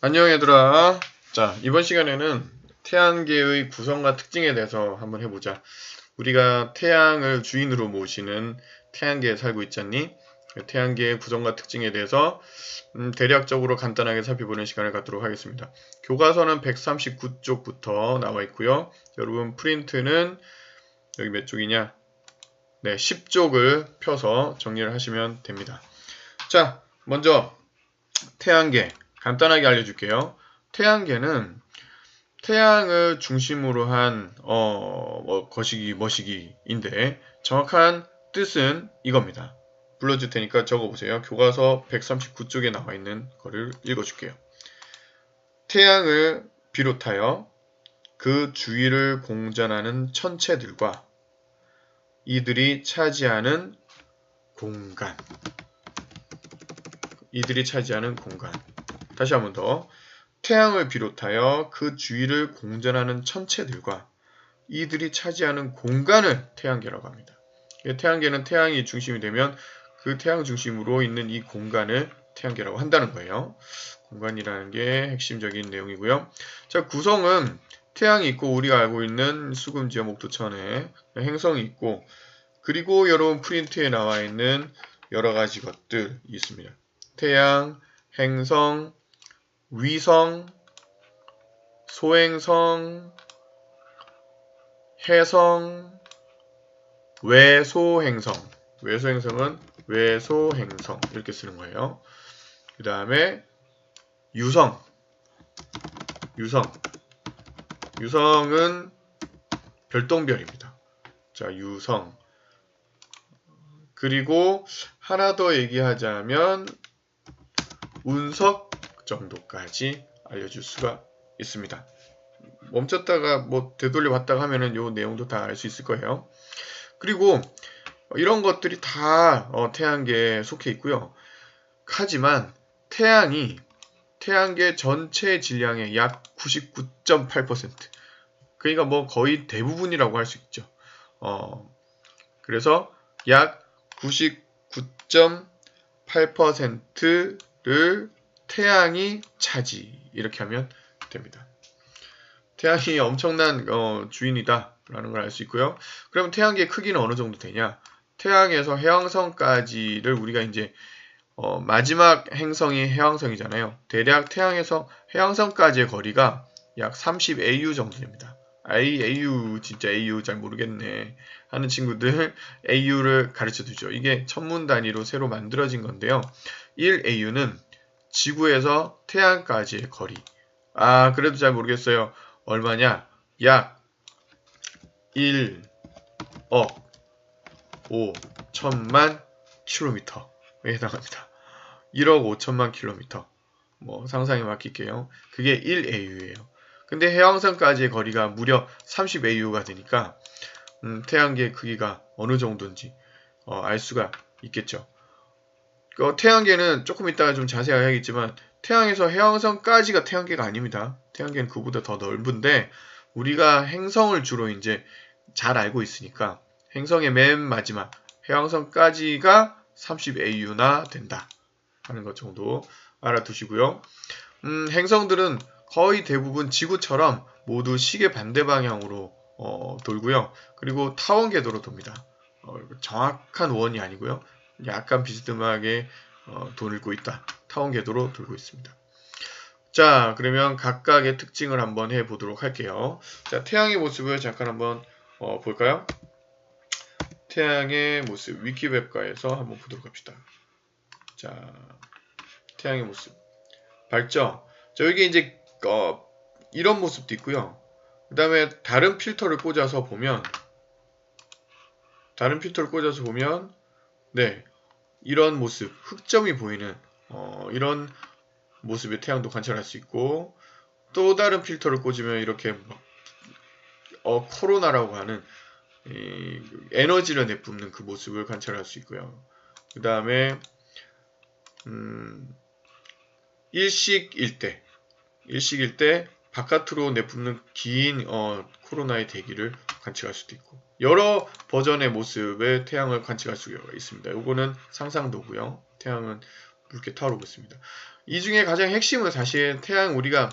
안녕 얘들아. 자, 이번 시간에는 태양계의 구성과 특징에 대해서 한번 해보자. 우리가 태양을 주인으로 모시는 태양계에 살고 있잖니? 태양계의 구성과 특징에 대해서 대략적으로 간단하게 살펴보는 시간을 갖도록 하겠습니다. 교과서는 139쪽부터 나와 있고요. 여러분 프린트는 여기 몇 쪽이냐? 네, 10쪽을 펴서 정리를 하시면 됩니다. 자, 먼저 태양계 간단하게 알려줄게요. 태양계는 태양을 중심으로 한 거시기 머시기인데 정확한 뜻은 이겁니다. 불러줄 테니까 적어보세요. 교과서 139쪽에 나와 있는 거를 읽어줄게요. 태양을 비롯하여 그 주위를 공전하는 천체들과 이들이 차지하는 공간. 다시 한번 더. 태양을 비롯하여 그 주위를 공전하는 천체들과 이들이 차지하는 공간을 태양계라고 합니다. 태양계는 태양이 중심이 되면 그 태양 중심으로 있는 이 공간을 태양계라고 한다는 거예요. 공간이라는 게 핵심적인 내용이고요. 자, 구성은 태양이 있고 우리가 알고 있는 수금지와 목토천에 행성이 있고, 그리고 여러분 프린트에 나와 있는 여러 가지 것들이 있습니다. 태양, 행성, 위성, 소행성, 해성, 외소행성. 외소행성은 외소행성 이렇게 쓰는 거예요. 그 다음에 유성. 유성은 별똥별입니다. 자, 유성. 그리고 하나 더 얘기하자면 운석 정도까지 알려줄 수가 있습니다. 멈췄다가 뭐 되돌려 봤다가 하면은 요 내용도 다 알 수 있을 거예요. 그리고 이런 것들이 다 태양계에 속해 있고요. 하지만 태양계 전체 질량의 약 99.8%, 그러니까 뭐 거의 대부분이라고 할 수 있죠. 그래서 약 99.8%를 태양이 차지, 이렇게 하면 됩니다. 태양이 엄청난 주인이다 라는 걸 알 수 있고요. 그럼 태양계의 크기는 어느 정도 되냐? 태양에서 해왕성까지를 우리가 이제 마지막 행성이 해왕성이잖아요. 대략 태양에서 해왕성까지의 거리가 약 30AU 정도 됩니다. AU 진짜 AU 잘 모르겠네 하는 친구들 AU를 가르쳐주죠. 이게 천문 단위로 새로 만들어진 건데요. 1AU는 지구에서 태양까지의 거리. 그래도 잘 모르겠어요. 얼마냐? 약 1억 5천만 킬로미터에 해당합니다. 1억 5천만 킬로미터. 뭐 상상에 맡길게요. 그게 1AU예요. 근데 해왕성까지의 거리가 무려 30AU가 되니까 태양계의 크기가 어느 정도인지 알 수가 있겠죠. 태양계는 조금 이따가 좀 자세하게 하겠지만 태양에서 해왕성까지가 태양계가 아닙니다. 태양계는 그보다 더 넓은데 우리가 행성을 주로 이제 잘 알고 있으니까 행성의 맨 마지막 해왕성까지가 30AU나 된다 하는 것 정도 알아두시고요. 행성들은 거의 대부분 지구처럼 모두 시계 반대 방향으로 돌고요. 그리고 타원 궤도로 돕니다. 정확한 원이 아니고요. 약간 비스듬하게 돌고 있다. 타원 궤도로 돌고 있습니다. 자, 그러면 각각의 특징을 한번 해보도록 할게요. 자, 태양의 모습을 잠깐 한번 볼까요? 태양의 모습 위키백과에서 한번 보도록 합시다. 자, 태양의 모습 밝죠? 자, 여기 이제 이런 모습도 있고요. 그 다음에 다른 필터를 꽂아서 보면 네, 이런 모습, 흑점이 보이는 이런 모습의 태양도 관찰할 수 있고, 또 다른 필터를 꽂으면 이렇게 코로나라고 하는 에너지를 내뿜는 그 모습을 관찰할 수 있고요. 그 다음에 일식일 때 바깥으로 내뿜는 긴 코로나의 대기를 관측할 수도 있고, 여러 버전의 모습의 태양을 관측할 수가 있습니다. 이거는 상상도고요. 태양은 붉게 타오르고 있습니다. 이 중에 가장 핵심은 사실 태양 우리가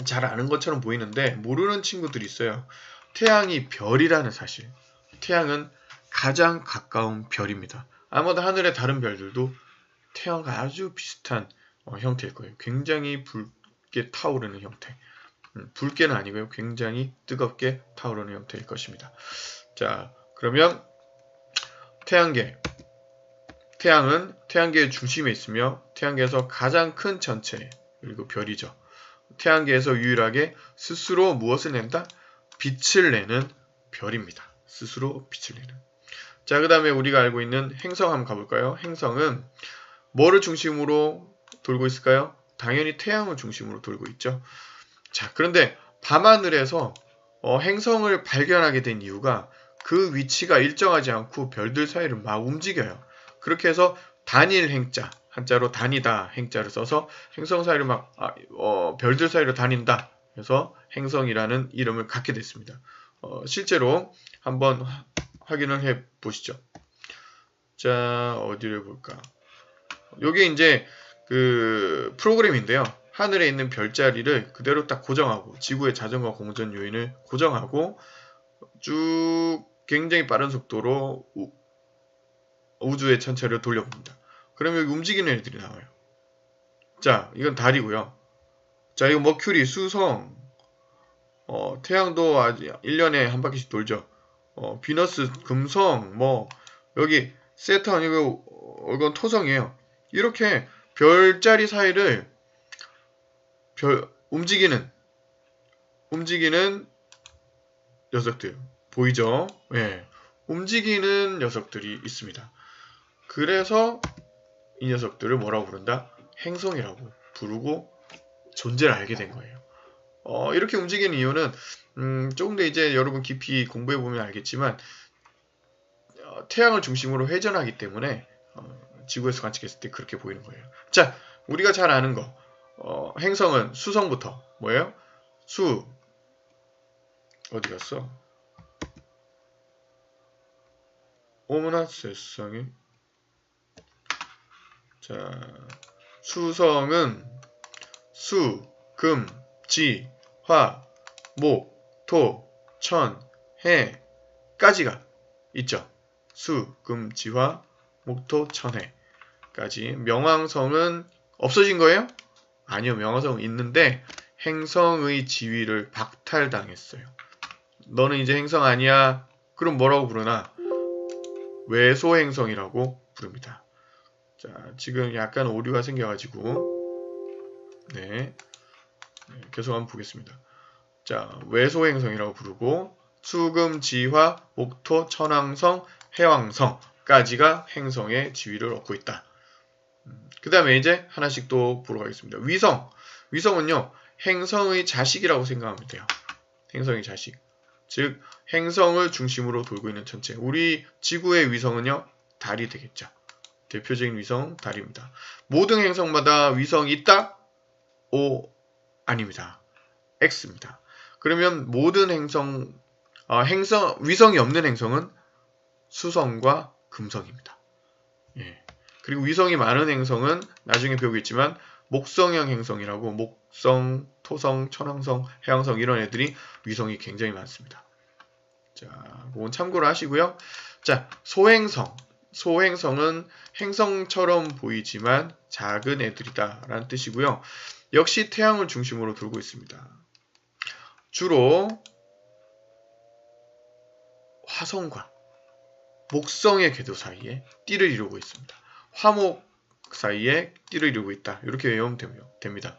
잘 아는 것처럼 보이는데 모르는 친구들이 있어요. 태양이 별이라는 사실. 태양은 가장 가까운 별입니다. 아마도 하늘의 다른 별들도 태양과 아주 비슷한 형태일 거예요. 굉장히 붉게 타오르는 형태. 붉게는 아니고요. 굉장히 뜨겁게 타오르는 형태일 것입니다. 자, 그러면 태양은 태양계의 중심에 있으며 태양계에서 가장 큰 전체 그리고 별이죠. 태양계에서 유일하게 스스로 무엇을 낸다? 빛을 내는 별입니다. 스스로 빛을 내는. 자, 그 다음에 우리가 알고 있는 행성 한번 가볼까요? 행성은 뭐를 중심으로 돌고 있을까요? 당연히 태양을 중심으로 돌고 있죠. 자, 그런데 밤하늘에서 행성을 발견하게 된 이유가 그 위치가 일정하지 않고 별들 사이를 막 움직여요. 그렇게 해서 단일 행자, 한자로 다니다 행자를 써서 행성 사이를 막 별들 사이로 다닌다. 그래서 행성이라는 이름을 갖게 됐습니다. 실제로 한번 확인을 해 보시죠. 자, 어디를 볼까? 요게 이제 그 프로그램인데요. 하늘에 있는 별자리를 그대로 딱 고정하고 지구의 자전거 공전 요인을 고정하고 쭉 굉장히 빠른 속도로 우주의 전체를 돌려봅니다. 그러면 여기 움직이는 애들이 나와요. 자, 이건 달이고요. 자, 이거 머큐리, 수성, 태양도 아직 1년에 한 바퀴씩 돌죠. 비너스, 금성, 뭐 여기 세턴, 이건 토성이에요. 이렇게 별자리 사이를 움직이는 녀석들 보이죠? 예, 움직이는 녀석들이 있습니다. 그래서 이 녀석들을 뭐라고 부른다? 행성이라고 부르고 존재를 알게 된 거예요. 이렇게 움직이는 이유는 조금 더 이제 여러분 깊이 공부해 보면 알겠지만 태양을 중심으로 회전하기 때문에 지구에서 관측했을 때 그렇게 보이는 거예요. 자, 우리가 잘 아는 거 행성은 수성부터 뭐예요? 어디 갔어? 어머나 세상에. 자, 수성은 수, 금, 지, 화, 목, 토, 천, 해까지가 있죠. 수, 금, 지, 화, 목, 토, 천, 해까지. 명왕성은 없어진 거예요? 아니요, 명왕성은 있는데 행성의 지위를 박탈당했어요. 너는 이제 행성 아니야. 그럼 뭐라고 부르나? 외소행성이라고 부릅니다. 자, 지금 약간 오류가 생겨가지고 계속 한번 보겠습니다. 자, 외소행성이라고 부르고 수금, 지화, 목토, 천왕성, 해왕성까지가 행성의 지위를 얻고 있다. 그 다음에 이제 하나씩 또 보러 가겠습니다. 위성은요 행성의 자식이라고 생각하면 돼요. 행성의 자식. 즉 행성을 중심으로 돌고 있는 천체. 우리 지구의 위성은요 달이 되겠죠. 대표적인 위성 달입니다. 모든 행성마다 위성이 있다? O 아닙니다. X입니다. 그러면 모든 위성이 없는 행성은 수성과 금성입니다. 예. 그리고 위성이 많은 행성은 나중에 배우겠지만 목성형 행성이라고 목성, 토성, 천왕성, 해왕성 이런 애들이 위성이 굉장히 많습니다. 자, 그건 참고로 하시고요. 자, 소행성은 행성처럼 보이지만 작은 애들이다 라는 뜻이고요. 역시 태양을 중심으로 돌고 있습니다. 주로 화성과 목성의 궤도 사이에 띠를 이루고 있습니다. 화목 사이에 띠를 이루고 있다. 이렇게 외우면 됩니다.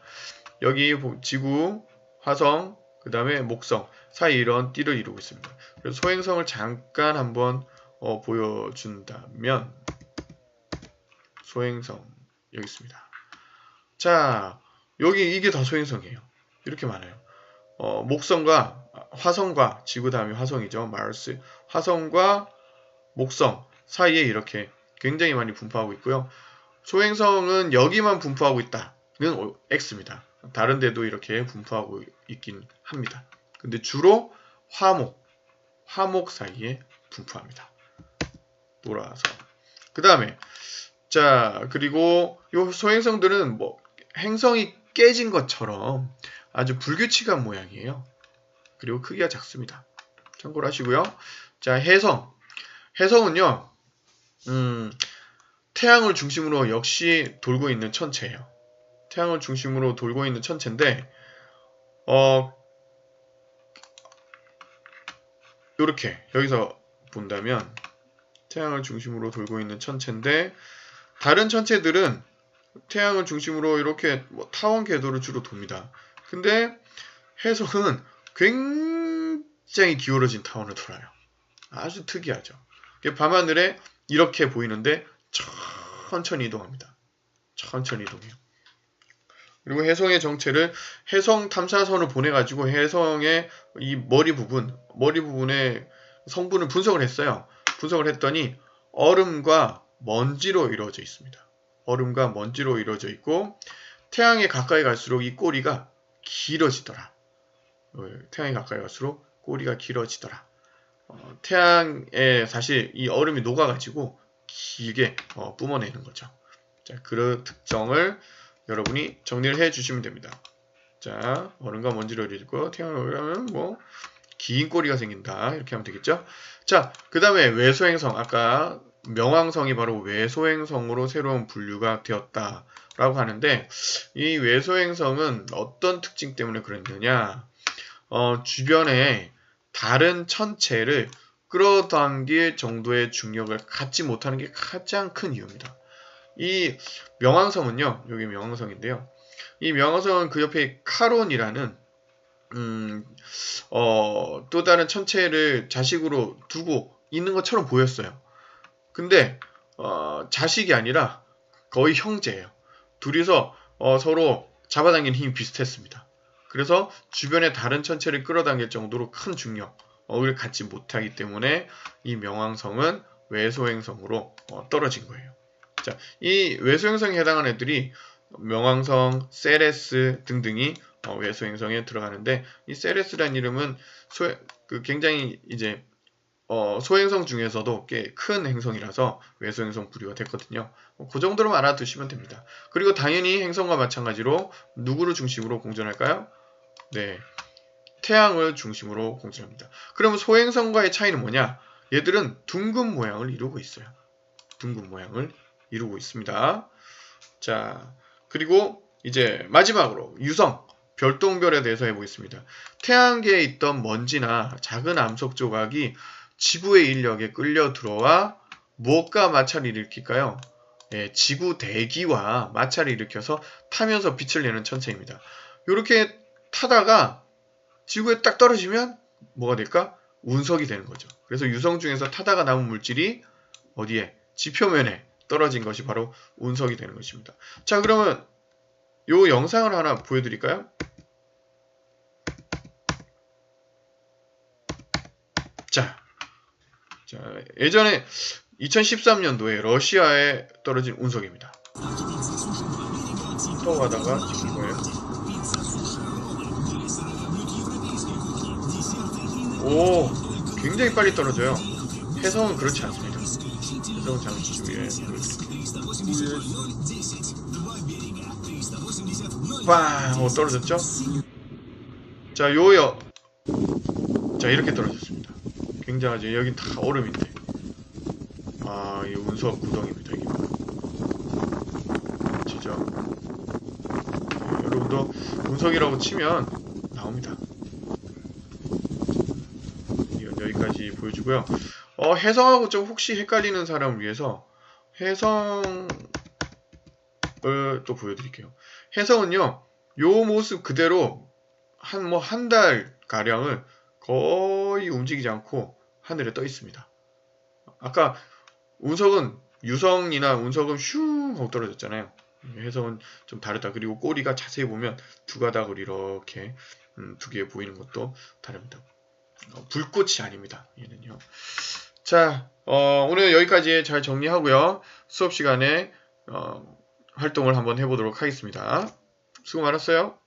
여기 지구, 화성, 그 다음에 목성 사이 이런 띠를 이루고 있습니다. 그래서 소행성을 잠깐 한번 보여준다면 소행성 여기 있습니다. 자, 여기 이게 다 소행성이에요. 이렇게 많아요. 화성과 지구 다음에 화성이죠. 마르스. 화성과 목성 사이에 이렇게 굉장히 많이 분포하고 있고요. 소행성은 여기만 분포하고 있다는 X입니다. 다른 데도 이렇게 분포하고 있긴 합니다. 근데 주로 화목 사이에 분포합니다. 돌아서 그 다음에 자, 그리고 요 소행성들은 뭐 행성이 깨진 것처럼 아주 불규칙한 모양이에요. 그리고 크기가 작습니다. 참고로 하시고요. 자, 해성은요, 태양을 중심으로 역시 돌고 있는 천체예요. 태양을 중심으로 돌고 있는 천체인데, 요렇게 여기서 본다면 태양을 중심으로 돌고 있는 천체인데, 다른 천체들은 태양을 중심으로 이렇게 뭐 타원 궤도를 주로 돕니다. 근데 해성은 굉장히 기울어진 타원을 돌아요. 아주 특이하죠. 밤하늘에 이렇게 보이는데 천천히 이동합니다. 천천히 이동해요. 그리고 해성의 정체를 해성 탐사선을 보내가지고 해성의 이 머리 부분의 성분을 분석을 했어요. 분석을 했더니 얼음과 먼지로 이루어져 있습니다. 얼음과 먼지로 이루어져 있고 태양에 가까이 갈수록 이 꼬리가 길어지더라. 태양에 가까이 갈수록 꼬리가 길어지더라. 태양에 사실 이 얼음이 녹아가지고 길게 뿜어내는 거죠. 자, 그런 특정을 여러분이 정리를 해 주시면 됩니다. 자, 얼음과 먼지로 이루어지고 태양을 가면 뭐 긴 꼬리가 생긴다. 이렇게 하면 되겠죠. 자, 그 다음에 외소행성. 아까 명왕성이 바로 외소행성으로 새로운 분류가 되었다라고 하는데 이 외소행성은 어떤 특징 때문에 그랬느냐? 주변에 다른 천체를 끌어당길 정도의 중력을 갖지 못하는 게 가장 큰 이유입니다. 이 명왕성은요, 여기 명왕성인데요. 이 명왕성은 그 옆에 카론이라는 또 다른 천체를 자식으로 두고 있는 것처럼 보였어요. 근데 자식이 아니라 거의 형제예요. 둘이서 서로 잡아당기는 힘이 비슷했습니다. 그래서 주변의 다른 천체를 끌어당길 정도로 큰 중력을 갖지 못하기 때문에 이 명왕성은 외소행성으로 떨어진 거예요. 자, 이 외소행성에 해당하는 애들이 명왕성, 세레스 등등이 외소행성에 들어가는데 이 세레스라는 이름은 굉장히 이제 소행성 중에서도 꽤 큰 행성이라서 외소행성 분류가 됐거든요. 그 정도로만 알아두시면 됩니다. 그리고 당연히 행성과 마찬가지로 누구를 중심으로 공전할까요? 네, 태양을 중심으로 공전합니다. 그러면 소행성과의 차이는 뭐냐? 얘들은 둥근 모양을 이루고 있어요. 둥근 모양을 이루고 있습니다. 자, 그리고 이제 마지막으로 유성, 별똥별에 대해서 해보겠습니다. 태양계에 있던 먼지나 작은 암석 조각이 지구의 인력에 끌려 들어와 무엇과 마찰을 일으킬까요? 예, 지구 대기와 마찰을 일으켜서 타면서 빛을 내는 천체입니다. 이렇게 타다가 지구에 딱 떨어지면 뭐가 될까? 운석이 되는 거죠. 그래서 유성 중에서 타다가 남은 물질이 어디에? 지표면에 떨어진 것이 바로 운석이 되는 것입니다. 자, 그러면 이 영상을 하나 보여드릴까요? 자, 예전에 2013년도에 러시아에 떨어진 운석입니다. 또 가다가 지금 거예요. 오, 굉장히 빨리 떨어져요. 해성은 그렇지 않습니다. 해성은 잠시 후에 빵! 떨어졌죠? 자, 자, 이렇게 떨어졌습니다. 굉장하죠. 여긴 다 얼음인데. 아, 이 운석 구덩이입니다. 이게 보시죠. 여러분도 운석이라고 치면 나옵니다. 이건 여기까지 보여주고요. 해성하고 좀 혹시 헷갈리는 사람을 위해서 해성을 또 보여드릴게요. 해성은요, 요 모습 그대로 한 달 가량을 거의 움직이지 않고 하늘에 떠 있습니다. 아까 운석은 유성이나 운석은 슝 하고 떨어졌잖아요. 해성은 좀 다르다. 그리고 꼬리가 자세히 보면 두 가닥을 이렇게 두 개 보이는 것도 다릅니다. 불꽃이 아닙니다. 얘는요. 자, 오늘 여기까지 잘 정리하고요. 수업 시간에 활동을 한번 해보도록 하겠습니다. 수고 많았어요.